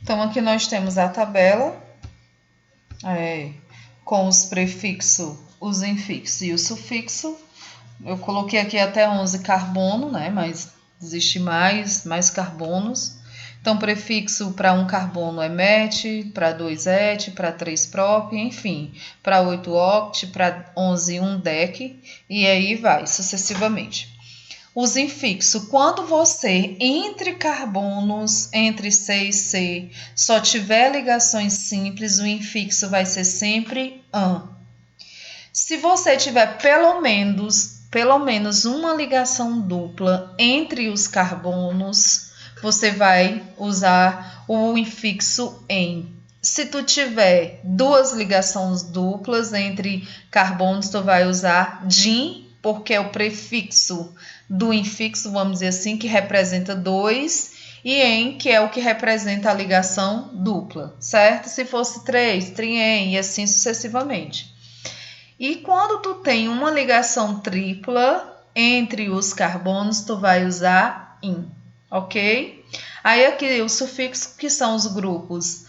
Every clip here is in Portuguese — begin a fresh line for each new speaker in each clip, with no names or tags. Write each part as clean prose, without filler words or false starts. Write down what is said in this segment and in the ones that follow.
Então, aqui nós temos a tabela com os prefixos, os infixos e o sufixo. Eu coloquei aqui até 11 carbono, né? Mas existe mais carbonos. Então, prefixo para 1 carbono é met, para 2 et, para 3 prop, enfim, para 8 oct, para 11 1 dec, e aí vai sucessivamente. Os infixos, quando você, entre carbonos, entre C e C, só tiver ligações simples, o infixo vai ser sempre AN. Se você tiver pelo menos uma ligação dupla entre os carbonos, você vai usar o infixo EN. Se tu tiver duas ligações duplas entre carbonos, tu vai usar DIN, porque é o prefixo do infixo, vamos dizer assim, que representa 2, e EN, que é o que representa a ligação dupla, certo? Se fosse 3, trien, e assim sucessivamente. E quando tu tem uma ligação tripla entre os carbonos, tu vai usar IN, ok? Aí aqui os sufixos, que são os grupos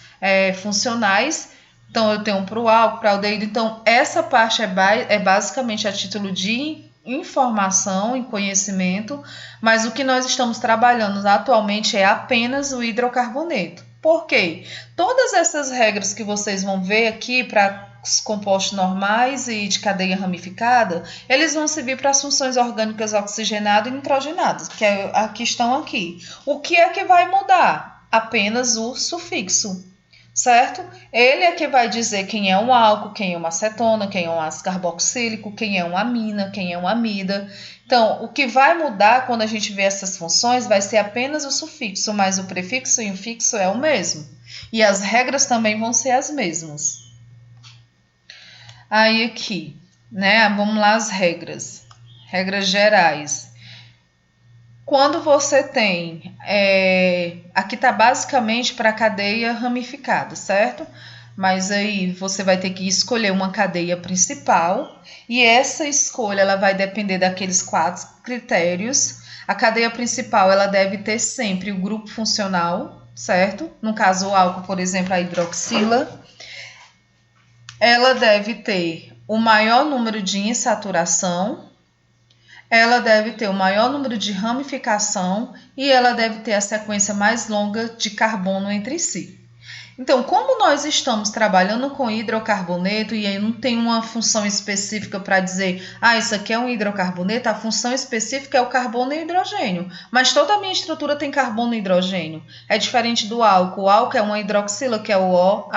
funcionais. Então, eu tenho para o álcool, para o aldeído. Então, essa parte é basicamente a título de informação e conhecimento, mas o que nós estamos trabalhando atualmente é apenas o hidrocarboneto. Por quê? Todas essas regras que vocês vão ver aqui para os compostos normais e de cadeia ramificada, eles vão servir para as funções orgânicas oxigenadas e nitrogenadas, que é a que estão aqui. O que é que vai mudar? Apenas o sufixo, certo? Ele é que vai dizer quem é um álcool, quem é uma acetona, quem é um ácido carboxílico, quem é uma amina, quem é uma amida. Então, o que vai mudar quando a gente vê essas funções vai ser apenas o sufixo, mas o prefixo e o infixo é o mesmo. E as regras também vão ser as mesmas. Aí aqui, né? Vamos lá as regras. Regras gerais. Quando você tem... aqui tá basicamente para a cadeia ramificada, certo? Mas aí você vai ter que escolher uma cadeia principal. E essa escolha ela vai depender daqueles 4 critérios. A cadeia principal ela deve ter sempre o grupo funcional, certo? No caso o álcool, por exemplo, a hidroxila. Ela deve ter o maior número de insaturação, ela deve ter o maior número de ramificação e ela deve ter a sequência mais longa de carbono entre si. Então, como nós estamos trabalhando com hidrocarboneto e aí não tem uma função específica para dizer, isso aqui é um hidrocarboneto, a função específica é o carbono e o hidrogênio. Mas toda a minha estrutura tem carbono e hidrogênio. É diferente do álcool. O álcool é uma hidroxila, que é o OH.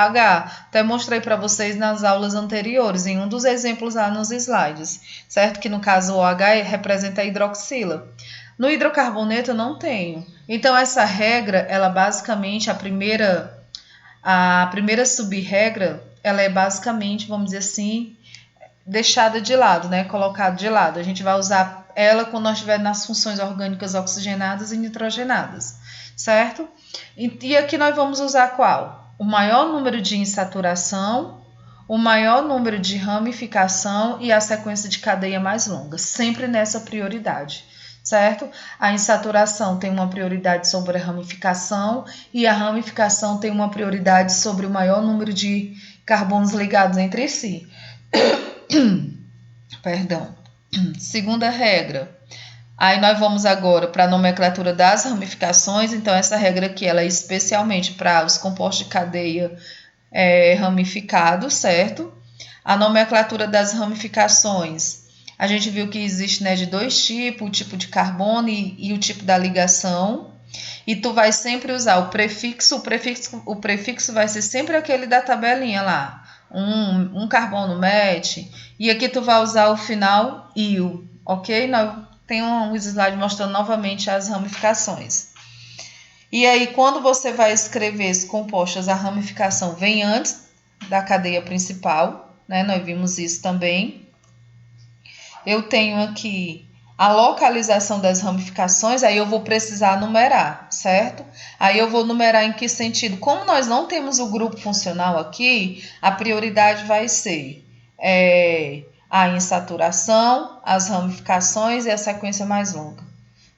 Até mostrei para vocês nas aulas anteriores, em um dos exemplos lá nos slides, certo? Que no caso o OH representa a hidroxila. No hidrocarboneto eu não tenho. Então, essa regra, ela basicamente, a primeira sub-regra, ela é basicamente, vamos dizer assim, deixada de lado, né? Colocada de lado. A gente vai usar ela quando nós estiver nas funções orgânicas oxigenadas e nitrogenadas, certo? E aqui nós vamos usar qual? O maior número de insaturação, o maior número de ramificação e a sequência de cadeia mais longa, sempre nessa prioridade, certo? A insaturação tem uma prioridade sobre a ramificação e a ramificação tem uma prioridade sobre o maior número de carbonos ligados entre si. Perdão. Segunda regra. Aí nós vamos agora para a nomenclatura das ramificações. Então, essa regra aqui ela é especialmente para os compostos de cadeia ramificados, certo? A nomenclatura das ramificações. A gente viu que existe, né, de 2 tipos, o tipo de carbono e o tipo da ligação. E tu vai sempre usar o prefixo vai ser sempre aquele da tabelinha lá. Um carbono met. E aqui tu vai usar o final IL, ok? Tem um slide mostrando novamente as ramificações. E aí, quando você vai escrever esses compostos, a ramificação vem antes da cadeia principal, né? Nós vimos isso também. Eu tenho aqui a localização das ramificações, aí eu vou precisar numerar, certo? Aí eu vou numerar em que sentido? Como nós não temos o grupo funcional aqui, a prioridade vai ser a insaturação, as ramificações e a sequência mais longa,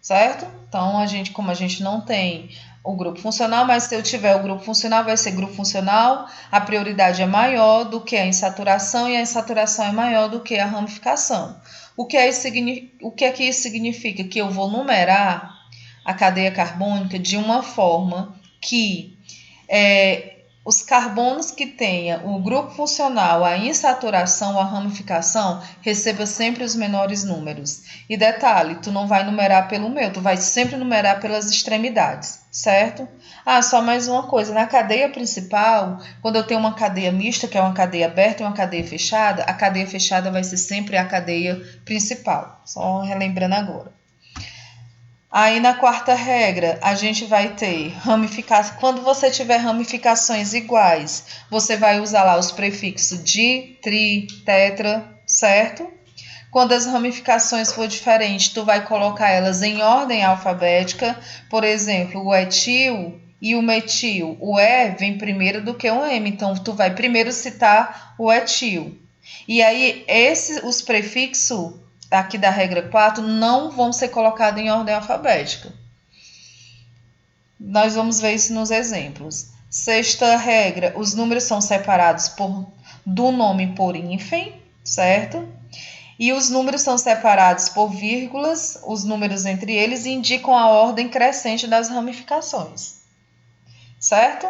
certo? Então, como a gente não tem o grupo funcional, mas se eu tiver o grupo funcional, vai ser grupo funcional, a prioridade é maior do que a insaturação e a insaturação é maior do que a ramificação. O que é que isso significa? Que eu vou numerar a cadeia carbônica de uma forma que os carbonos que tenha o grupo funcional, a insaturação, a ramificação, receba sempre os menores números. E detalhe, tu não vai numerar pelo meu, tu vai sempre numerar pelas extremidades, certo? Ah, só mais uma coisa, na cadeia principal, quando eu tenho uma cadeia mista, que é uma cadeia aberta e uma cadeia fechada, a cadeia fechada vai ser sempre a cadeia principal. Só relembrando agora. Aí na quarta regra, a gente vai ter ramificação. Quando você tiver ramificações iguais, você vai usar lá os prefixos di, tri, tetra, certo? Quando as ramificações for diferentes, tu vai colocar elas em ordem alfabética. Por exemplo, o etil e o metil. O E vem primeiro do que o M, então tu vai primeiro citar o etil. E aí, os prefixos aqui da regra 4 não vão ser colocados em ordem alfabética. Nós vamos ver isso nos exemplos. Sexta regra, os números são separados do nome por hífen, certo? E os números são separados por vírgulas, os números entre eles indicam a ordem crescente das ramificações, certo?